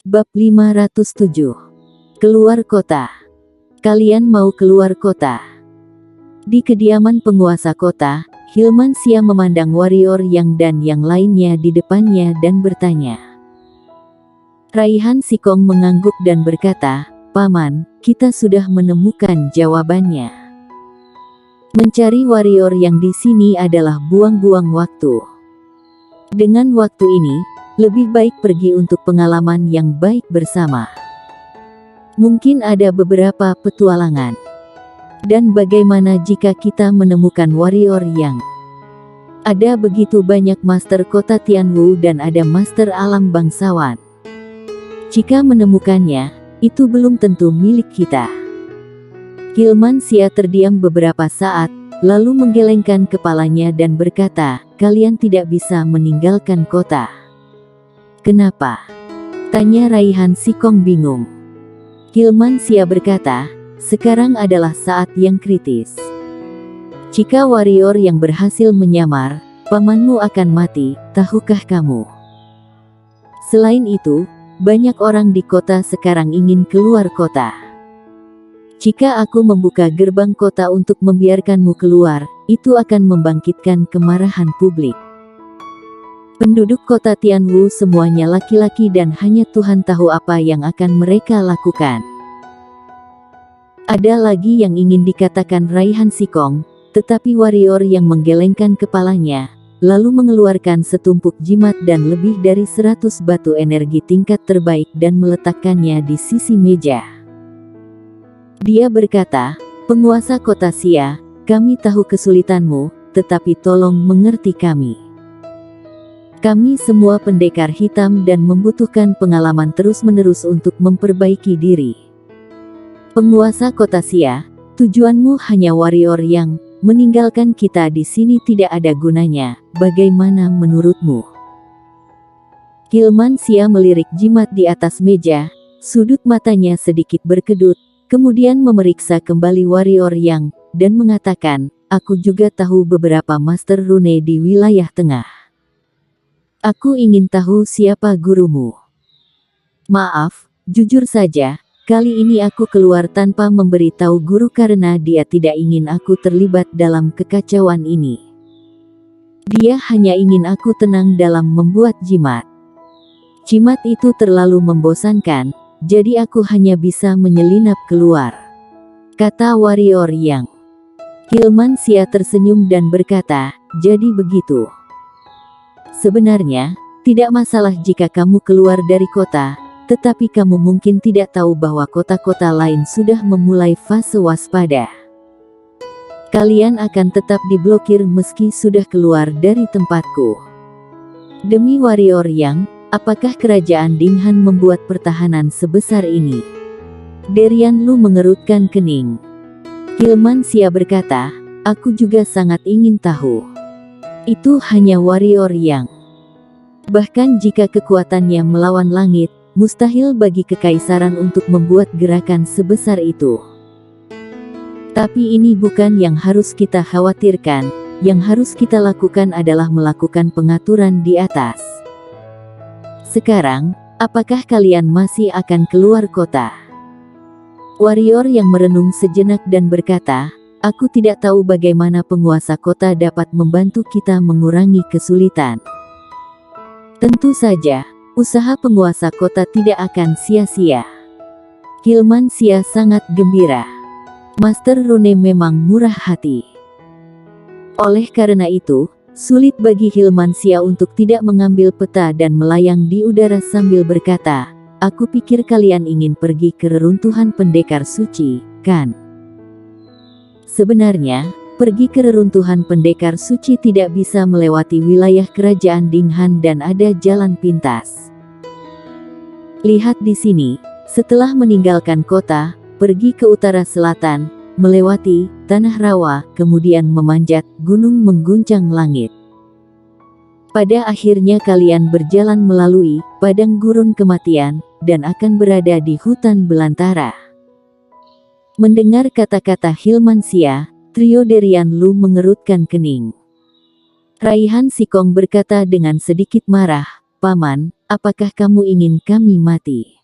Bab 507. Keluar kota. Kalian mau keluar kota? Di kediaman penguasa kota, Hilmansia memandang warrior yang dan yang lainnya di depannya dan bertanya. Raihan Sikong mengangguk dan berkata, "Paman, kita sudah menemukan jawabannya. Mencari warrior yang di sini adalah buang-buang waktu. Dengan waktu ini, lebih baik pergi untuk pengalaman yang baik bersama. Mungkin ada beberapa petualangan. Dan bagaimana jika kita menemukan warrior yang ada begitu banyak master kota Tianwu dan ada master alam bangsawan? Jika menemukannya, itu belum tentu milik kita." Hilmansia terdiam beberapa saat, lalu menggelengkan kepalanya dan berkata, "Kalian tidak bisa meninggalkan kota." "Kenapa?" tanya Raihan Sikong bingung. Hilmansia berkata, "Sekarang adalah saat yang kritis. Jika warrior yang berhasil menyamar, pamanmu akan mati, tahukah kamu? Selain itu, banyak orang di kota sekarang ingin keluar kota. Jika aku membuka gerbang kota untuk membiarkanmu keluar, itu akan membangkitkan kemarahan publik. Penduduk kota Tianwu semuanya laki-laki dan hanya Tuhan tahu apa yang akan mereka lakukan." Ada lagi yang ingin dikatakan Raihan Sikong, tetapi warrior yang menggelengkan kepalanya, lalu mengeluarkan setumpuk jimat dan lebih dari 100 batu energi tingkat terbaik dan meletakkannya di sisi meja. Dia berkata, "Penguasa kota Xia, kami tahu kesulitanmu, tetapi tolong mengerti kami. Kami semua pendekar hitam dan membutuhkan pengalaman terus-menerus untuk memperbaiki diri. Penguasa kota Xia, tujuanmu hanya warrior yang meninggalkan kita di sini tidak ada gunanya. Bagaimana menurutmu?" Hilmansia melirik jimat di atas meja, sudut matanya sedikit berkedut, kemudian memeriksa kembali warrior yang, dan mengatakan, "Aku juga tahu beberapa master rune di wilayah tengah. Aku ingin tahu siapa gurumu. Maaf, jujur saja, kali ini aku keluar tanpa memberitahu guru karena dia tidak ingin aku terlibat dalam kekacauan ini. Dia hanya ingin aku tenang dalam membuat jimat. Jimat itu terlalu membosankan, jadi aku hanya bisa menyelinap keluar," kata warrior yang. Hilmansia tersenyum dan berkata, "Jadi begitu. Sebenarnya, tidak masalah jika kamu keluar dari kota, tetapi kamu mungkin tidak tahu bahwa kota-kota lain sudah memulai fase waspada. Kalian akan tetap diblokir meski sudah keluar dari tempatku. Demi warrior yang, apakah kerajaan Dinghan membuat pertahanan sebesar ini?" Derian Lu mengerutkan kening. Hilmansia berkata, "Aku juga sangat ingin tahu. Itu hanya warrior yang. Bahkan jika kekuatannya melawan langit, mustahil bagi kekaisaran untuk membuat gerakan sebesar itu. Tapi ini bukan yang harus kita khawatirkan, yang harus kita lakukan adalah melakukan pengaturan di atas. Sekarang, apakah kalian masih akan keluar kota?" Warrior yang merenung sejenak dan berkata, "Aku tidak tahu bagaimana penguasa kota dapat membantu kita mengurangi kesulitan. Tentu saja, usaha penguasa kota tidak akan sia-sia." Hilmansia sangat gembira. Master rune memang murah hati. Oleh karena itu, sulit bagi Hilmansia untuk tidak mengambil peta dan melayang di udara sambil berkata, "Aku pikir kalian ingin pergi ke reruntuhan pendekar suci, kan? Sebenarnya, pergi ke reruntuhan pendekar suci tidak bisa melewati wilayah kerajaan Dinghan dan ada jalan pintas. Lihat di sini, setelah meninggalkan kota, pergi ke utara selatan, melewati tanah rawa, kemudian memanjat gunung mengguncang langit. Pada akhirnya kalian berjalan melalui padang gurun kematian, dan akan berada di hutan belantara." Mendengar kata-kata Hilmansia, trio Derian Lu mengerutkan kening. Raihan Sikong berkata dengan sedikit marah, "Paman, apakah kamu ingin kami mati?"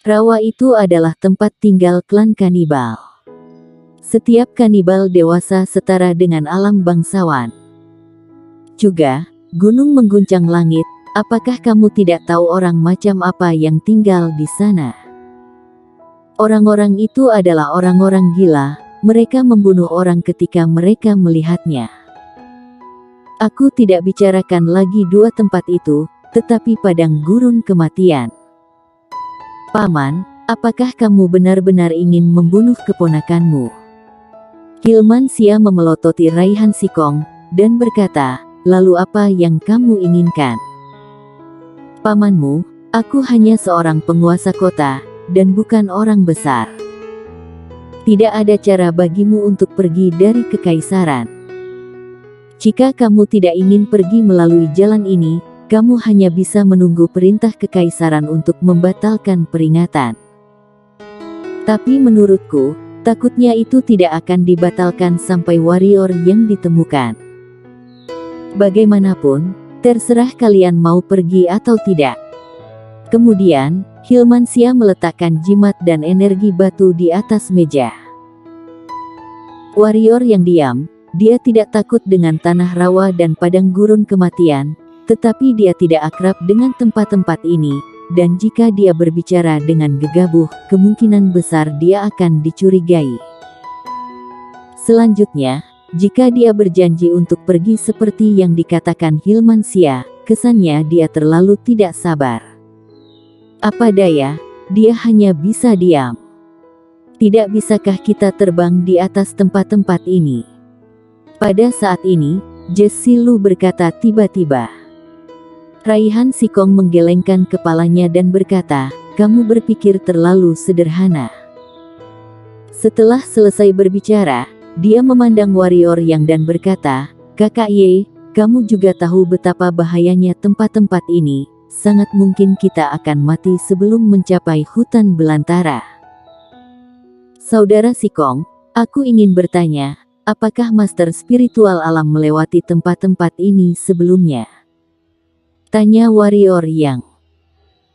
Rawa itu adalah tempat tinggal klan kanibal. Setiap kanibal dewasa setara dengan alam bangsawan. Juga, gunung mengguncang langit, apakah kamu tidak tahu orang macam apa yang tinggal di sana? Orang-orang itu adalah orang-orang gila, mereka membunuh orang ketika mereka melihatnya. Aku tidak bicarakan lagi dua tempat itu, tetapi padang gurun kematian. Paman, apakah kamu benar-benar ingin membunuh keponakanmu? Hilmansia memelototi Raihan Sikong, dan berkata, "Lalu apa yang kamu inginkan?" "Pamanmu, aku hanya seorang penguasa kota, dan bukan orang besar. Tidak ada cara bagimu untuk pergi dari kekaisaran. Jika kamu tidak ingin pergi melalui jalan ini, kamu hanya bisa menunggu perintah kekaisaran untuk membatalkan peringatan. Tapi menurutku, takutnya itu tidak akan dibatalkan sampai warrior yang ditemukan. Bagaimanapun, terserah kalian mau pergi atau tidak." Kemudian, Hilmansia meletakkan jimat dan energi batu di atas meja. Warrior yang diam, dia tidak takut dengan tanah rawa dan padang gurun kematian, tetapi dia tidak akrab dengan tempat-tempat ini, dan jika dia berbicara dengan gegabah, kemungkinan besar dia akan dicurigai. Selanjutnya, jika dia berjanji untuk pergi seperti yang dikatakan Hilmansia, kesannya dia terlalu tidak sabar. Apa daya, dia hanya bisa diam. Tidak bisakah kita terbang di atas tempat-tempat ini? Pada saat ini, Jesse Lu berkata tiba-tiba. Raihan Sikong menggelengkan kepalanya dan berkata, "Kamu berpikir terlalu sederhana." Setelah selesai berbicara, dia memandang warrior yang dan berkata, "Kakak Ye, kamu juga tahu betapa bahayanya tempat-tempat ini. Sangat mungkin kita akan mati sebelum mencapai hutan belantara." "Saudara Sikong, aku ingin bertanya, apakah master spiritual alam melewati tempat-tempat ini sebelumnya?" tanya warrior yang.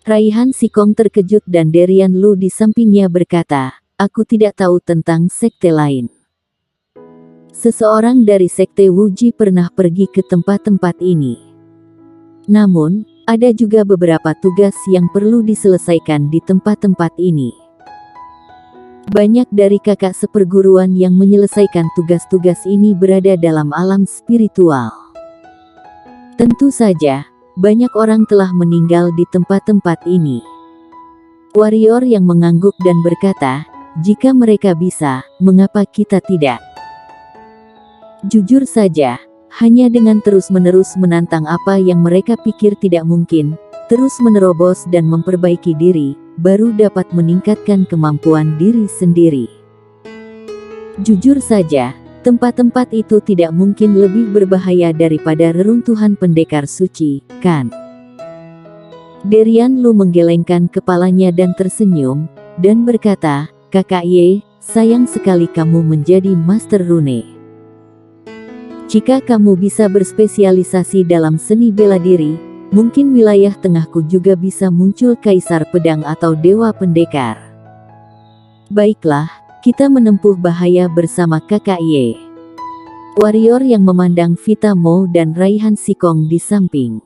Raihan Sikong terkejut dan Derian Lu di sampingnya berkata, "Aku tidak tahu tentang sekte lain. Seseorang dari sekte Wuji pernah pergi ke tempat-tempat ini. Namun, ada juga beberapa tugas yang perlu diselesaikan di tempat-tempat ini. Banyak dari kakak seperguruan yang menyelesaikan tugas-tugas ini berada dalam alam spiritual. Tentu saja, banyak orang telah meninggal di tempat-tempat ini." Warrior yang mengangguk dan berkata, "Jika mereka bisa, mengapa kita tidak? Jujur saja, hanya dengan terus-menerus menantang apa yang mereka pikir tidak mungkin, terus menerobos dan memperbaiki diri, baru dapat meningkatkan kemampuan diri sendiri. Jujur saja, tempat-tempat itu tidak mungkin lebih berbahaya daripada reruntuhan pendekar suci, kan?" Derian Lu menggelengkan kepalanya dan tersenyum, dan berkata, "Kakak Ye, sayang sekali kamu menjadi master rune. Jika kamu bisa berspesialisasi dalam seni bela diri, mungkin wilayah tengahku juga bisa muncul kaisar pedang atau dewa pendekar. Baiklah, kita menempuh bahaya bersama kakak Ye." Warrior yang memandang Vita Mo dan Raihan Sikong di samping.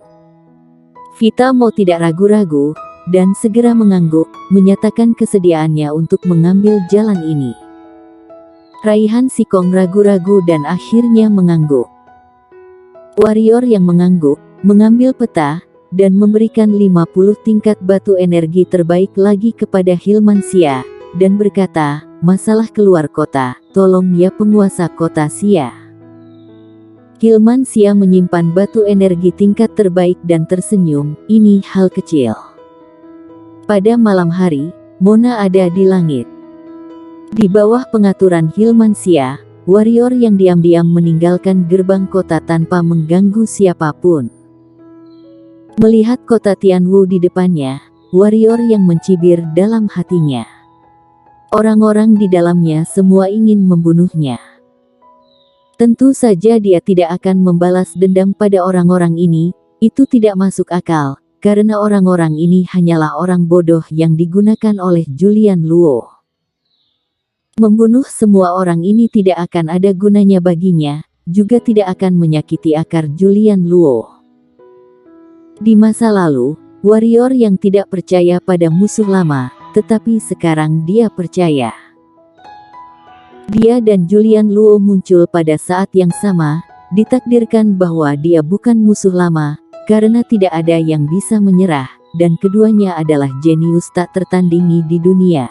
Vita Mo tidak ragu-ragu, dan segera mengangguk, menyatakan kesediaannya untuk mengambil jalan ini. Raihan Sikong ragu-ragu dan akhirnya mengangguk. Warrior yang mengangguk, mengambil peta, dan memberikan 50 tingkat batu energi terbaik lagi kepada Hilmansia, dan berkata, "Masalah keluar kota, tolong ya penguasa kota Sia." Hilmansia menyimpan batu energi tingkat terbaik dan tersenyum, "Ini hal kecil." Pada malam hari, Mona ada di langit. Di bawah pengaturan Hilmansia, warrior yang diam-diam meninggalkan gerbang kota tanpa mengganggu siapapun. Melihat kota Tianwu di depannya, warrior yang mencibir dalam hatinya. Orang-orang di dalamnya semua ingin membunuhnya. Tentu saja dia tidak akan membalas dendam pada orang-orang ini Itu tidak masuk akal, karena orang-orang ini hanyalah orang bodoh yang digunakan oleh Julian Luo. Membunuh semua orang ini tidak akan ada gunanya baginya, juga tidak akan menyakiti akar Julian Luo. Di masa lalu, warrior yang tidak percaya pada musuh lama, tetapi sekarang dia percaya. Dia dan Julian Luo muncul pada saat yang sama, ditakdirkan bahwa dia bukan musuh lama, karena tidak ada yang bisa menyerah, dan keduanya adalah jenius tak tertandingi di dunia.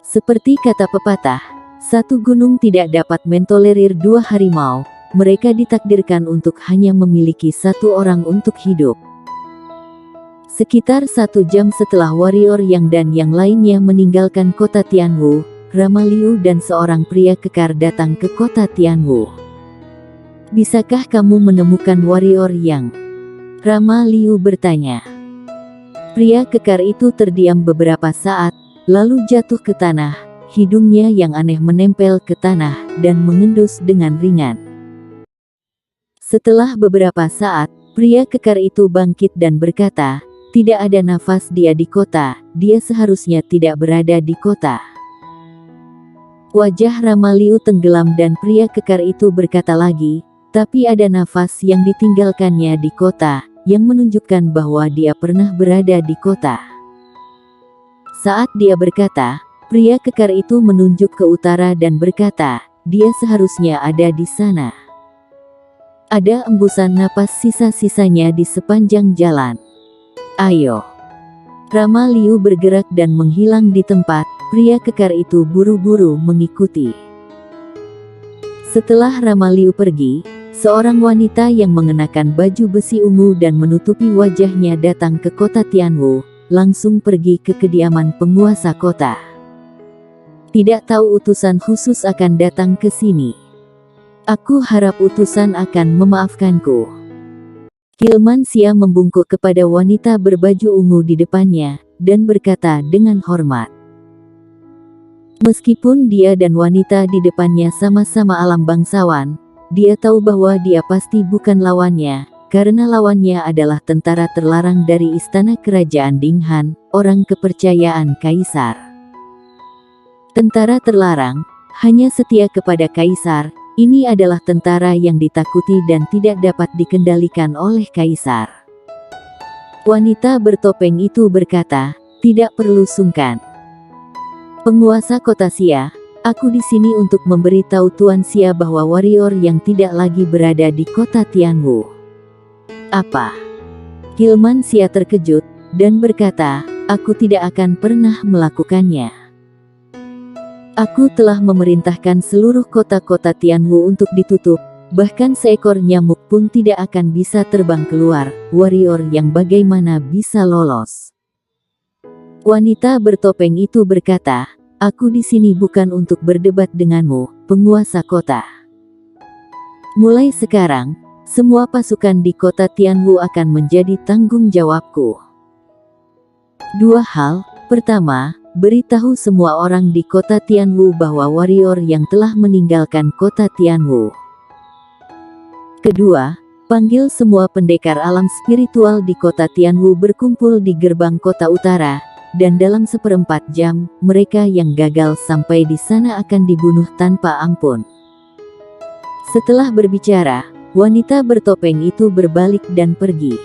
Seperti kata pepatah, satu gunung tidak dapat mentolerir dua harimau, mereka ditakdirkan untuk hanya memiliki satu orang untuk hidup. Sekitar 1 jam setelah warrior yang dan yang lainnya meninggalkan kota Tianwu, Rama Liu dan seorang pria kekar datang ke kota Tianwu. Bisakah kamu menemukan warrior yang? Rama Liu bertanya. Pria kekar itu terdiam beberapa saat, lalu jatuh ke tanah, hidungnya yang aneh menempel ke tanah, dan mengendus dengan ringan. Setelah beberapa saat, pria kekar itu bangkit dan berkata, tidak ada nafas dia di kota, dia seharusnya tidak berada di kota. Wajah Rama Liu tenggelam dan pria kekar itu berkata lagi, tapi ada nafas yang ditinggalkannya di kota, yang menunjukkan bahwa dia pernah berada di kota. Saat dia berkata, pria kekar itu menunjuk ke utara dan berkata, dia seharusnya ada di sana. Ada embusan napas sisa-sisanya di sepanjang jalan. Ayo. Rama Liu bergerak dan menghilang di tempat, pria kekar itu buru-buru mengikuti. Setelah Rama Liu pergi, seorang wanita yang mengenakan baju besi ungu dan menutupi wajahnya datang ke kota Tianwu, langsung pergi ke kediaman penguasa kota. Tidak tahu utusan khusus akan datang ke sini. Aku harap utusan akan memaafkanku. Kilman Xia membungkuk kepada wanita berbaju ungu di depannya, dan berkata dengan hormat. Meskipun dia dan wanita di depannya sama-sama alam bangsawan, dia tahu bahwa dia pasti bukan lawannya, karena lawannya adalah tentara terlarang dari istana kerajaan Dinghan, orang kepercayaan kaisar. Tentara terlarang, hanya setia kepada kaisar, ini adalah tentara yang ditakuti dan tidak dapat dikendalikan oleh kaisar. Wanita bertopeng itu berkata, tidak perlu sungkan. Penguasa kota Xia, aku di sini untuk memberitahu Tuan Xia bahwa warrior yang tidak lagi berada di kota Tianwu. Apa? Kilman Xia terkejut, dan berkata, aku tidak akan pernah melakukannya. Aku telah memerintahkan seluruh kota-kota Tianwu untuk ditutup, bahkan seekor nyamuk pun tidak akan bisa terbang keluar, warrior yang bagaimana bisa lolos. Wanita bertopeng itu berkata, aku di sini bukan untuk berdebat denganmu, penguasa kota. Mulai sekarang, semua pasukan di kota Tianwu akan menjadi tanggung jawabku. 2 hal, pertama, beritahu semua orang di kota Tianwu bahwa warrior yang telah meninggalkan kota Tianwu. Kedua, panggil semua pendekar alam spiritual di kota Tianwu berkumpul di gerbang kota utara, dan dalam 1/4 jam, mereka yang gagal sampai di sana akan dibunuh tanpa ampun. Setelah berbicara, wanita bertopeng itu berbalik dan pergi.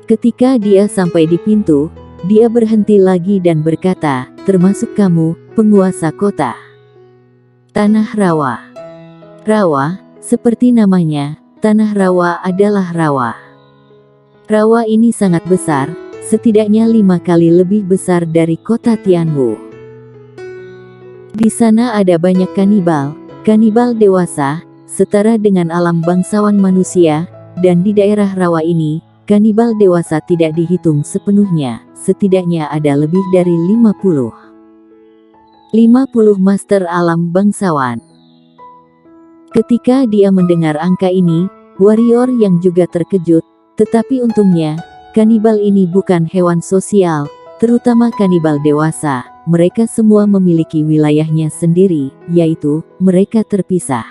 Ketika dia sampai di pintu, dia berhenti lagi dan berkata, termasuk kamu, penguasa kota. Tanah rawa. Rawa, seperti namanya, tanah rawa adalah rawa. Rawa ini sangat besar, setidaknya 5 kali lebih besar dari kota Tianwu. Di sana ada banyak kanibal, kanibal dewasa, setara dengan alam bangsawan manusia, dan di daerah rawa ini, kanibal dewasa tidak dihitung sepenuhnya, setidaknya ada lebih dari 50 master alam bangsawan. Ketika dia mendengar angka ini, warrior yang juga terkejut, tetapi untungnya, kanibal ini bukan hewan sosial, terutama kanibal dewasa, mereka semua memiliki wilayahnya sendiri, yaitu, mereka terpisah.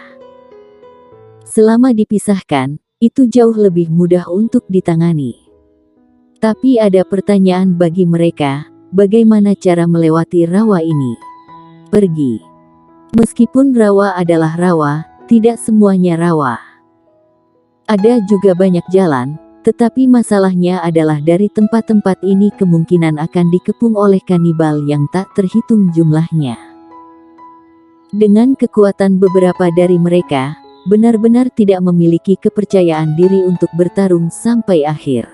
Selama dipisahkan, itu jauh lebih mudah untuk ditangani. Tapi ada pertanyaan bagi mereka, bagaimana cara melewati rawa ini? Pergi. Meskipun rawa adalah rawa, tidak semuanya rawa. Ada juga banyak jalan, tetapi masalahnya adalah dari tempat-tempat ini kemungkinan akan dikepung oleh kanibal yang tak terhitung jumlahnya. Dengan kekuatan beberapa dari mereka, benar-benar tidak memiliki kepercayaan diri untuk bertarung sampai akhir.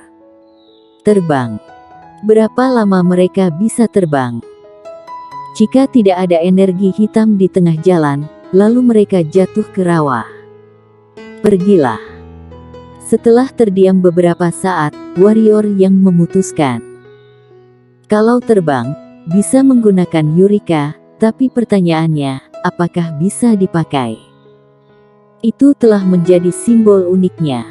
Terbang. Berapa lama mereka bisa terbang? Jika tidak ada energi hitam di tengah jalan, lalu mereka jatuh ke rawa. Pergilah. Setelah terdiam beberapa saat, warrior yang memutuskan. Kalau terbang, bisa menggunakan Eureka, tapi pertanyaannya, apakah bisa dipakai? Itu telah menjadi simbol uniknya.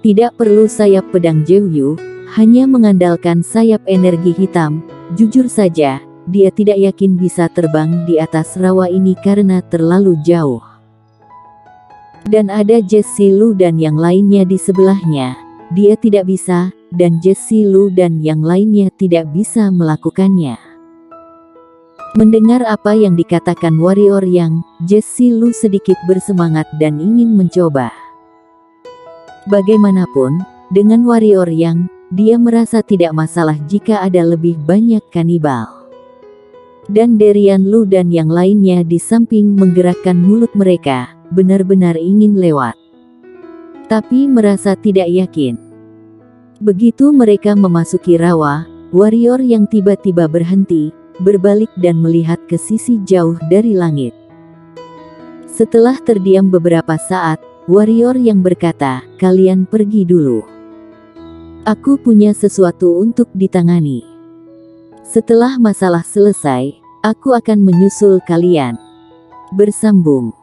Tidak perlu sayap pedang Jeuyu, hanya mengandalkan sayap energi hitam. Jujur saja, dia tidak yakin bisa terbang di atas rawa ini karena terlalu jauh. Dan ada Jesse Lu dan yang lainnya di sebelahnya. Dia tidak bisa, dan Jesse Lu dan yang lainnya tidak bisa melakukannya. Mendengar apa yang dikatakan warrior yang, Jesse Lu sedikit bersemangat dan ingin mencoba. Bagaimanapun, dengan warrior yang, dia merasa tidak masalah jika ada lebih banyak kanibal. Dan Darian Lu dan yang lainnya di samping menggerakkan mulut mereka, benar-benar ingin lewat. Tapi merasa tidak yakin. Begitu mereka memasuki rawa, warrior yang tiba-tiba berhenti, berbalik dan melihat ke sisi jauh dari langit. Setelah terdiam beberapa saat, warrior yang berkata, "Kalian pergi dulu. Aku punya sesuatu untuk ditangani. Setelah masalah selesai, aku akan menyusul kalian." Bersambung.